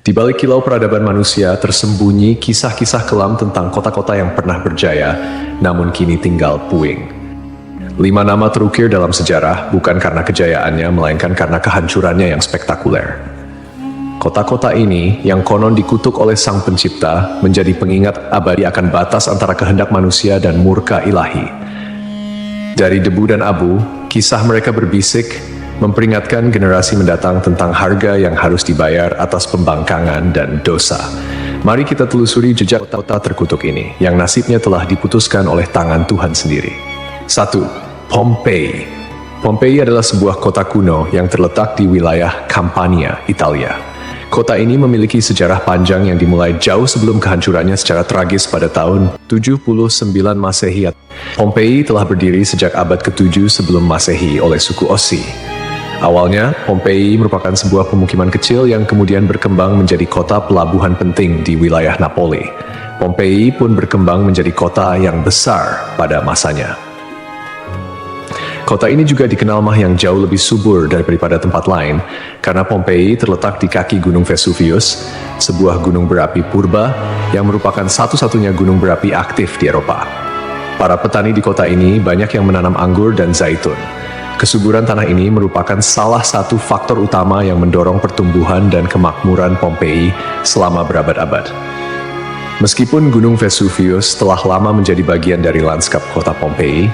Di balik kilau peradaban manusia tersembunyi kisah-kisah kelam tentang kota-kota yang pernah berjaya, namun kini tinggal puing. 5 nama terukir dalam sejarah bukan karena kejayaannya, melainkan karena kehancurannya yang spektakuler. Kota-kota ini, yang konon dikutuk oleh Sang Pencipta, menjadi pengingat abadi akan batas antara kehendak manusia dan murka ilahi. Dari debu dan abu, kisah mereka berbisik, memperingatkan generasi mendatang tentang harga yang harus dibayar atas pembangkangan dan dosa. Mari kita telusuri jejak kota terkutuk ini, yang nasibnya telah diputuskan oleh tangan Tuhan sendiri. 1. Pompei. Pompei adalah sebuah kota kuno yang terletak di wilayah Campania, Italia. Kota ini memiliki sejarah panjang yang dimulai jauh sebelum kehancurannya secara tragis pada tahun 79 Masehi. Pompei telah berdiri sejak abad ke-7 sebelum Masehi oleh suku Ossi. Awalnya, Pompei merupakan sebuah pemukiman kecil yang kemudian berkembang menjadi kota pelabuhan penting di wilayah Napoli. Pompei pun berkembang menjadi kota yang besar pada masanya. Kota ini juga dikenal yang jauh lebih subur daripada tempat lain, karena Pompei terletak di kaki Gunung Vesuvius, sebuah gunung berapi purba yang merupakan satu-satunya gunung berapi aktif di Eropa. Para petani di kota ini banyak yang menanam anggur dan zaitun. Kesuburan tanah ini merupakan salah satu faktor utama yang mendorong pertumbuhan dan kemakmuran Pompei selama berabad-abad. Meskipun Gunung Vesuvius telah lama menjadi bagian dari lanskap kota Pompei,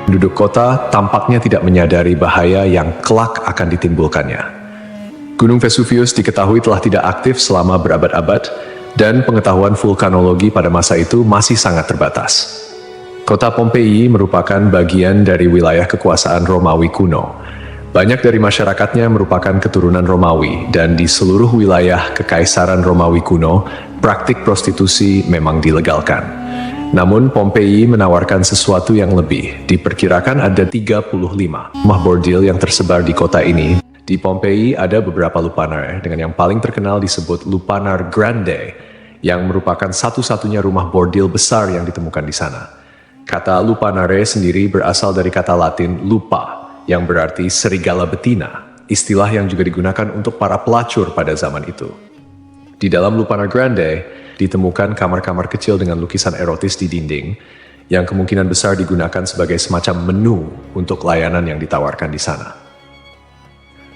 penduduk kota tampaknya tidak menyadari bahaya yang kelak akan ditimbulkannya. Gunung Vesuvius diketahui telah tidak aktif selama berabad-abad, dan pengetahuan vulkanologi pada masa itu masih sangat terbatas. Kota Pompei merupakan bagian dari wilayah kekuasaan Romawi kuno. Banyak dari masyarakatnya merupakan keturunan Romawi, dan di seluruh wilayah Kekaisaran Romawi kuno, praktik prostitusi memang dilegalkan. Namun Pompei menawarkan sesuatu yang lebih. Diperkirakan ada 35 rumah bordil yang tersebar di kota ini. Di Pompei ada beberapa lupanar, dengan yang paling terkenal disebut Lupanar Grande, yang merupakan satu-satunya rumah bordil besar yang ditemukan di sana. Kata lupanare sendiri berasal dari kata Latin lupa, yang berarti serigala betina, istilah yang juga digunakan untuk para pelacur pada zaman itu. Di dalam Lupanar Grande, ditemukan kamar-kamar kecil dengan lukisan erotis di dinding, yang kemungkinan besar digunakan sebagai semacam menu untuk layanan yang ditawarkan di sana.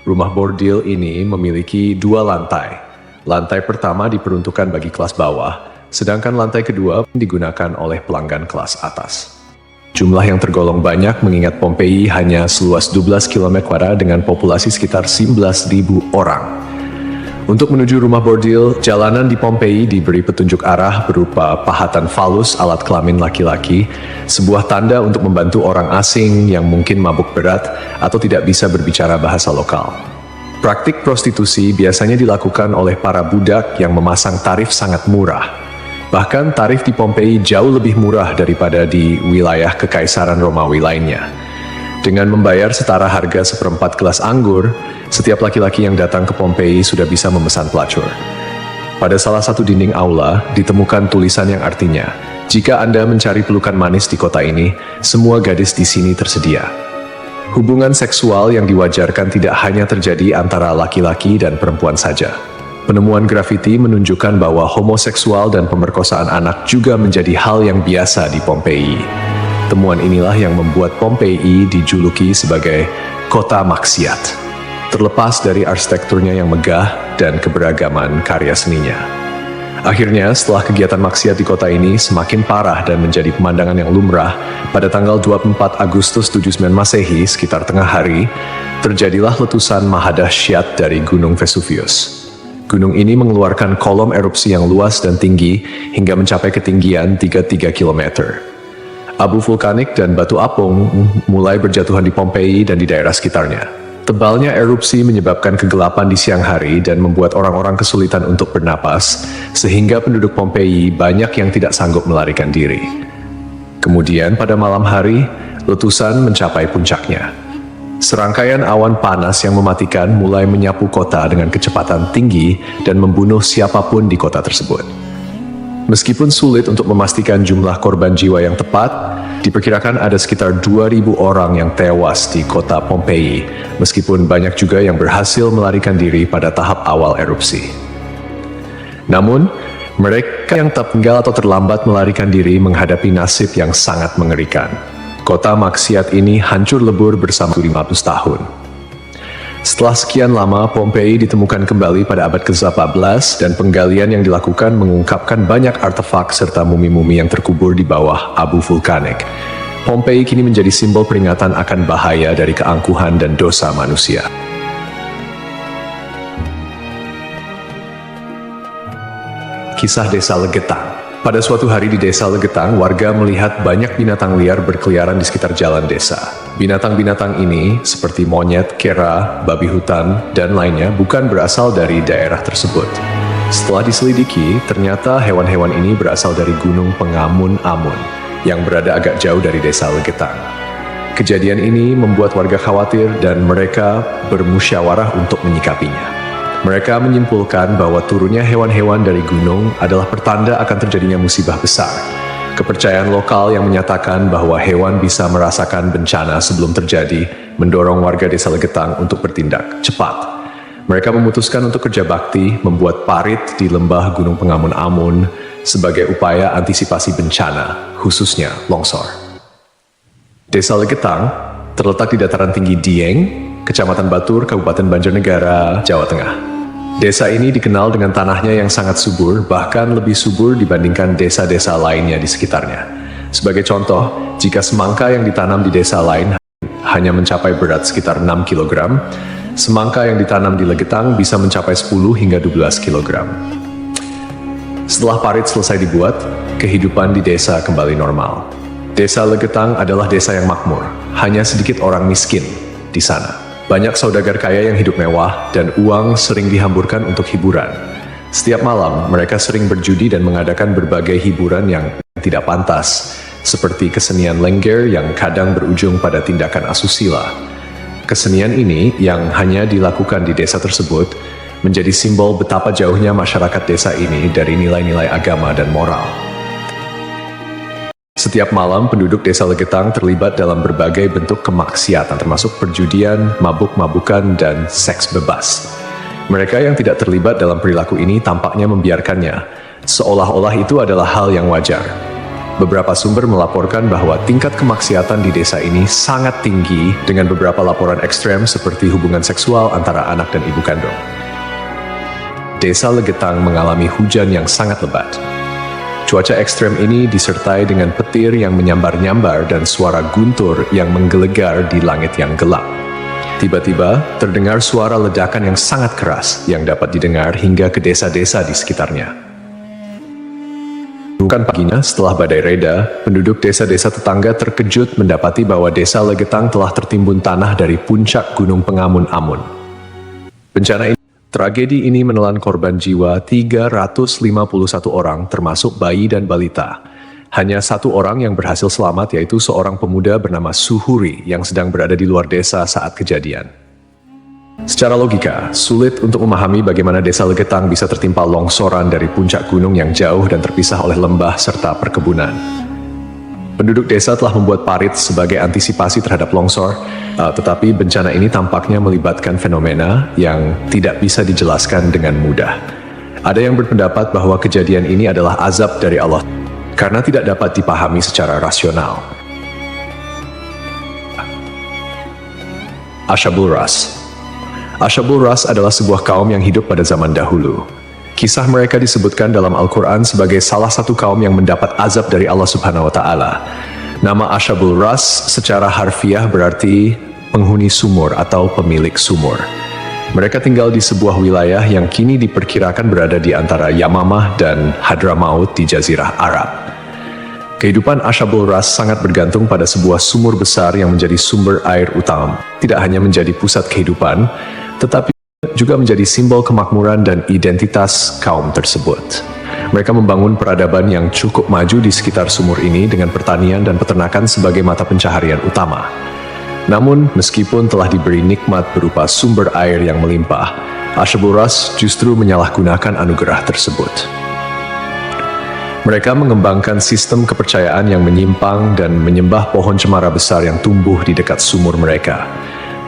Rumah bordil ini memiliki 2 lantai. Lantai pertama diperuntukkan bagi kelas bawah, sedangkan lantai kedua digunakan oleh pelanggan kelas atas. Jumlah yang tergolong banyak mengingat Pompei hanya seluas 12 km² dengan populasi sekitar 11.000 orang. Untuk menuju rumah bordil, jalanan di Pompei diberi petunjuk arah berupa pahatan falus alat kelamin laki-laki, sebuah tanda untuk membantu orang asing yang mungkin mabuk berat atau tidak bisa berbicara bahasa lokal. Praktik prostitusi biasanya dilakukan oleh para budak yang memasang tarif sangat murah. Bahkan tarif di Pompei jauh lebih murah daripada di wilayah Kekaisaran Romawi lainnya. Dengan membayar setara harga seperempat gelas anggur, setiap laki-laki yang datang ke Pompei sudah bisa memesan pelacur. Pada salah satu dinding aula, ditemukan tulisan yang artinya, "Jika Anda mencari pelukan manis di kota ini, semua gadis di sini tersedia." Hubungan seksual yang diwajarkan tidak hanya terjadi antara laki-laki dan perempuan saja. Penemuan grafiti menunjukkan bahwa homoseksual dan pemerkosaan anak juga menjadi hal yang biasa di Pompei. Temuan inilah yang membuat Pompei dijuluki sebagai kota maksiat, terlepas dari arsitekturnya yang megah dan keberagaman karya seninya. Akhirnya, setelah kegiatan maksiat di kota ini semakin parah dan menjadi pemandangan yang lumrah, pada tanggal 24 Agustus 79 Masehi, sekitar tengah hari, terjadilah letusan mahadahsyat dari Gunung Vesuvius. Gunung ini mengeluarkan kolom erupsi yang luas dan tinggi hingga mencapai ketinggian 33 km. Abu vulkanik dan batu apung mulai berjatuhan di Pompei dan di daerah sekitarnya. Tebalnya erupsi menyebabkan kegelapan di siang hari dan membuat orang-orang kesulitan untuk bernapas, sehingga penduduk Pompei banyak yang tidak sanggup melarikan diri. Kemudian pada malam hari, letusan mencapai puncaknya. Serangkaian awan panas yang mematikan mulai menyapu kota dengan kecepatan tinggi dan membunuh siapapun di kota tersebut. Meskipun sulit untuk memastikan jumlah korban jiwa yang tepat, diperkirakan ada sekitar 2.000 orang yang tewas di kota Pompei, meskipun banyak juga yang berhasil melarikan diri pada tahap awal erupsi. Namun, mereka yang tertinggal atau terlambat melarikan diri menghadapi nasib yang sangat mengerikan. Kota maksiat ini hancur lebur bersama 500 tahun. Setelah sekian lama, Pompei ditemukan kembali pada abad ke-14 dan penggalian yang dilakukan mengungkapkan banyak artefak serta mumi-mumi yang terkubur di bawah abu vulkanik. Pompei kini menjadi simbol peringatan akan bahaya dari keangkuhan dan dosa manusia. Kisah Desa Legetang. Pada suatu hari di Desa Legetang, warga melihat banyak binatang liar berkeliaran di sekitar jalan desa. Binatang-binatang ini, seperti monyet, kera, babi hutan, dan lainnya, bukan berasal dari daerah tersebut. Setelah diselidiki, ternyata hewan-hewan ini berasal dari Gunung Pengamun-Amun, yang berada agak jauh dari Desa Legetang. Kejadian ini membuat warga khawatir dan mereka bermusyawarah untuk menyikapinya. Mereka menyimpulkan bahwa turunnya hewan-hewan dari gunung adalah pertanda akan terjadinya musibah besar. Kepercayaan lokal yang menyatakan bahwa hewan bisa merasakan bencana sebelum terjadi mendorong warga Desa Legetang untuk bertindak cepat. Mereka memutuskan untuk kerja bakti membuat parit di lembah Gunung Pengamun-Amun sebagai upaya antisipasi bencana, khususnya longsor. Desa Legetang terletak di dataran tinggi Dieng, Kecamatan Batur, Kabupaten Banjarnegara, Jawa Tengah. Desa ini dikenal dengan tanahnya yang sangat subur, bahkan lebih subur dibandingkan desa-desa lainnya di sekitarnya. Sebagai contoh, jika semangka yang ditanam di desa lain hanya mencapai berat sekitar 6 kg, semangka yang ditanam di Legetang bisa mencapai 10 hingga 12 kg. Setelah parit selesai dibuat, kehidupan di desa kembali normal. Desa Legetang adalah desa yang makmur, hanya sedikit orang miskin di sana. Banyak saudagar kaya yang hidup mewah dan uang sering dihamburkan untuk hiburan. Setiap malam, mereka sering berjudi dan mengadakan berbagai hiburan yang tidak pantas, seperti kesenian lengger yang kadang berujung pada tindakan asusila. Kesenian ini yang hanya dilakukan di desa tersebut menjadi simbol betapa jauhnya masyarakat desa ini dari nilai-nilai agama dan moral. Setiap malam, penduduk Desa Legetang terlibat dalam berbagai bentuk kemaksiatan, termasuk perjudian, mabuk-mabukan, dan seks bebas. Mereka yang tidak terlibat dalam perilaku ini tampaknya membiarkannya, seolah-olah itu adalah hal yang wajar. Beberapa sumber melaporkan bahwa tingkat kemaksiatan di desa ini sangat tinggi, dengan beberapa laporan ekstrem seperti hubungan seksual antara anak dan ibu kandung. Desa Legetang mengalami hujan yang sangat lebat. Cuaca ekstrem ini disertai dengan petir yang menyambar-nyambar dan suara guntur yang menggelegar di langit yang gelap. Tiba-tiba, terdengar suara ledakan yang sangat keras yang dapat didengar hingga ke desa-desa di sekitarnya. Bukan paginya, setelah badai reda, penduduk desa-desa tetangga terkejut mendapati bahwa Desa Legetang telah tertimbun tanah dari puncak Gunung Pengamun-Amun. Tragedi ini menelan korban jiwa 351 orang, termasuk bayi dan balita. Hanya satu orang yang berhasil selamat, yaitu seorang pemuda bernama Suhuri yang sedang berada di luar desa saat kejadian. Secara logika, sulit untuk memahami bagaimana Desa Legetang bisa tertimpa longsoran dari puncak gunung yang jauh dan terpisah oleh lembah serta perkebunan. Penduduk desa telah membuat parit sebagai antisipasi terhadap longsor, tetapi bencana ini tampaknya melibatkan fenomena yang tidak bisa dijelaskan dengan mudah. Ada yang berpendapat bahwa kejadian ini adalah azab dari Allah, karena tidak dapat dipahami secara rasional. Ashabul Ras. Ashabul Ras adalah sebuah kaum yang hidup pada zaman dahulu. Kisah mereka disebutkan dalam Al-Quran sebagai salah satu kaum yang mendapat azab dari Allah Subhanahu wa Ta'ala. Nama Ashabul Ras secara harfiah berarti penghuni sumur atau pemilik sumur. Mereka tinggal di sebuah wilayah yang kini diperkirakan berada di antara Yamamah dan Hadramaut di Jazirah Arab. Kehidupan Ashabul Ras sangat bergantung pada sebuah sumur besar yang menjadi sumber air utama. Tidak hanya menjadi pusat kehidupan, tetapi juga menjadi simbol kemakmuran dan identitas kaum tersebut. Mereka membangun peradaban yang cukup maju di sekitar sumur ini dengan pertanian dan peternakan sebagai mata pencaharian utama. Namun, meskipun telah diberi nikmat berupa sumber air yang melimpah, Ashabul Ras justru menyalahgunakan anugerah tersebut. Mereka mengembangkan sistem kepercayaan yang menyimpang dan menyembah pohon cemara besar yang tumbuh di dekat sumur mereka.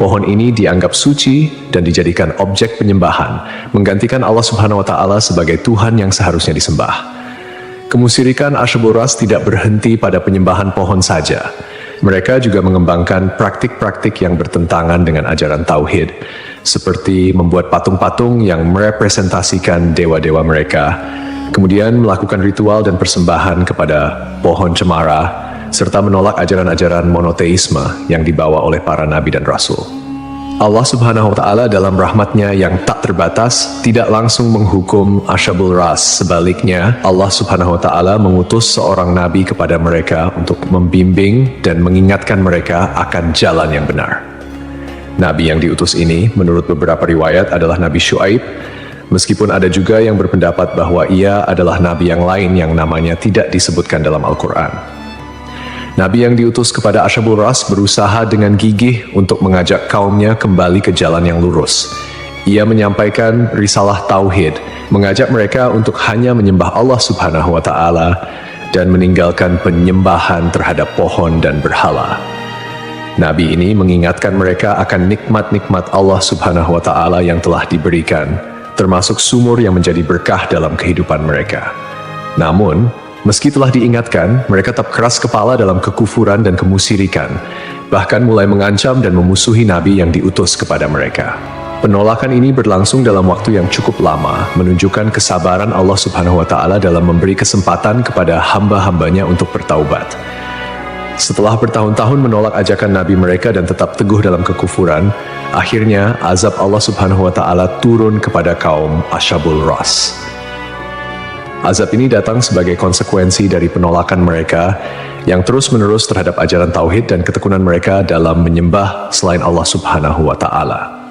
Pohon ini dianggap suci dan dijadikan objek penyembahan, menggantikan Allah Subhanahu wa Ta'ala sebagai Tuhan yang seharusnya disembah. Kemusyrikan Asyabul Ras tidak berhenti pada penyembahan pohon saja. Mereka juga mengembangkan praktik-praktik yang bertentangan dengan ajaran Tauhid, seperti membuat patung-patung yang merepresentasikan dewa-dewa mereka, kemudian melakukan ritual dan persembahan kepada pohon cemara, serta menolak ajaran-ajaran monoteisme yang dibawa oleh para nabi dan rasul. Allah Subhanahu wa Ta'ala dalam rahmatnya yang tak terbatas tidak langsung menghukum Asyabul Ras. Sebaliknya, Allah Subhanahu wa Ta'ala mengutus seorang nabi kepada mereka untuk membimbing dan mengingatkan mereka akan jalan yang benar. Nabi yang diutus ini, menurut beberapa riwayat, adalah Nabi Syuaib, meskipun ada juga yang berpendapat bahwa ia adalah nabi yang lain yang namanya tidak disebutkan dalam Al-Quran. Nabi yang diutus kepada Asyabul Ras berusaha dengan gigih untuk mengajak kaumnya kembali ke jalan yang lurus. Ia menyampaikan risalah Tauhid, mengajak mereka untuk hanya menyembah Allah Subhanahu wa Ta'ala dan meninggalkan penyembahan terhadap pohon dan berhala. Nabi ini mengingatkan mereka akan nikmat-nikmat Allah Subhanahu wa Ta'ala yang telah diberikan, termasuk sumur yang menjadi berkah dalam kehidupan mereka. Namun, meski telah diingatkan, mereka tetap keras kepala dalam kekufuran dan kemusyrikan, bahkan mulai mengancam dan memusuhi Nabi yang diutus kepada mereka. Penolakan ini berlangsung dalam waktu yang cukup lama, menunjukkan kesabaran Allah Subhanahu wa Ta'ala dalam memberi kesempatan kepada hamba-hambanya untuk bertaubat. Setelah bertahun-tahun menolak ajakan Nabi mereka dan tetap teguh dalam kekufuran, akhirnya azab Allah Subhanahu wa Ta'ala turun kepada kaum Asyabul Ras. Azab ini datang sebagai konsekuensi dari penolakan mereka yang terus-menerus terhadap ajaran Tauhid dan ketekunan mereka dalam menyembah selain Allah Subhanahu wa Ta'ala.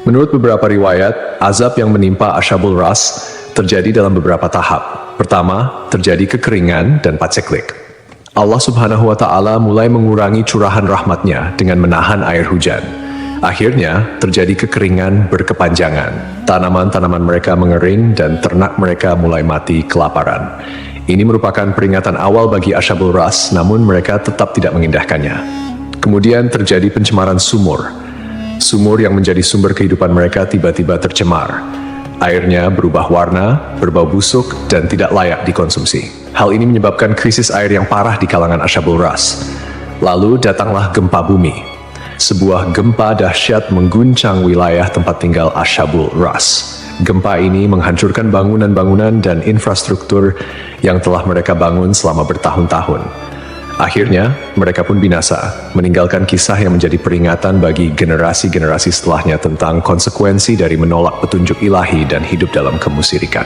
Menurut beberapa riwayat, azab yang menimpa Asyabul Ras terjadi dalam beberapa tahap. Pertama, terjadi kekeringan dan paceklik. Allah Subhanahu wa Ta'ala mulai mengurangi curahan rahmatnya dengan menahan air hujan. Akhirnya, terjadi kekeringan berkepanjangan. Tanaman-tanaman mereka mengering dan ternak mereka mulai mati kelaparan. Ini merupakan peringatan awal bagi Asyabul Ras, namun mereka tetap tidak mengindahkannya. Kemudian terjadi pencemaran sumur. Sumur yang menjadi sumber kehidupan mereka tiba-tiba tercemar. Airnya berubah warna, berbau busuk, dan tidak layak dikonsumsi. Hal ini menyebabkan krisis air yang parah di kalangan Asyabul Ras. Lalu datanglah gempa bumi. Sebuah gempa dahsyat mengguncang wilayah tempat tinggal Asyabul Ras. Gempa ini menghancurkan bangunan-bangunan dan infrastruktur yang telah mereka bangun selama bertahun-tahun. Akhirnya, mereka pun binasa, meninggalkan kisah yang menjadi peringatan bagi generasi-generasi setelahnya tentang konsekuensi dari menolak petunjuk ilahi dan hidup dalam kemusyrikan.